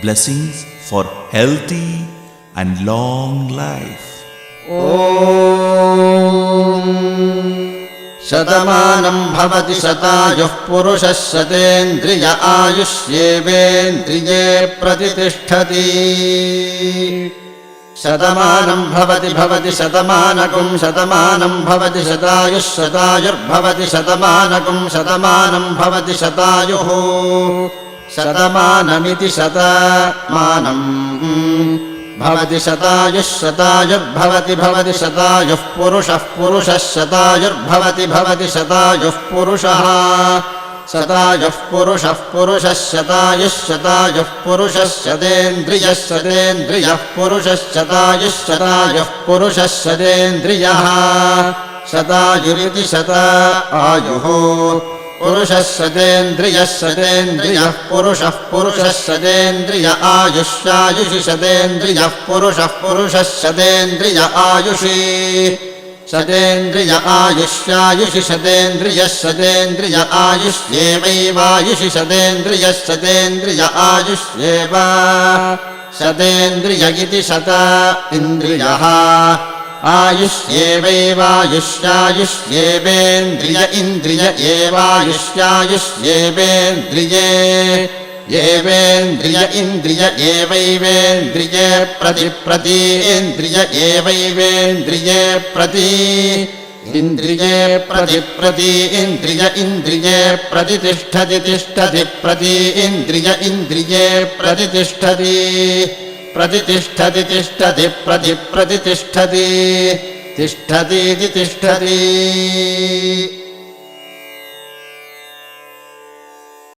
blessings for healthy and long life. शतमानं भवति शतायुः पुरुषः शतेन्द्रिय आयुष्येवेन्द्रिये प्रतिष्ठति शतमानं भवति शतमानकं शतमानं भवति शतायुः शतायुर्भवति शतमानकं शतमानं भवति शतायुः शतमानमिति शतमानं भवति शतायुः शतायुर्भवति शतायुः पुरुषः शतायुर्भवति शतायुः पुरुषः शतायुः पुरुषः शतायुः पुरुषः शतेन्द्रियः पुरुषः शतायुः पुरुषः शतेन्द्रियः शतायुरिति शतायुः पुरुषः शतेन्द्रियः पुरुषः शतेन्द्रिय आयुष्यायुषि शतेन्द्रियः पुरुषः शतेन्द्रिय आयुषि शतेन्द्रिय आयुष्यायुषि शतेन्द्रिय आयुष्येवैवायुषि शतेन्द्रिय आयुष्येव शतेन्द्रिय इति शत इन्द्रियः आयुष्येवैवायुष्यायुष्येवेन्द्रिय इन्द्रिय एवायुष्यायुष्येवेन्द्रिये येवेन्द्रिय इन्द्रिय एवैवेन्द्रिये प्रति इन्द्रिय एवैवेन्द्रिये प्रति इन्द्रिये प्रति इन्द्रिये प्रतिष्ठति प्रति इन्द्रिये प्रतिष्ठति प्रतिष्ठति तिष्ठतीति तिष्ठति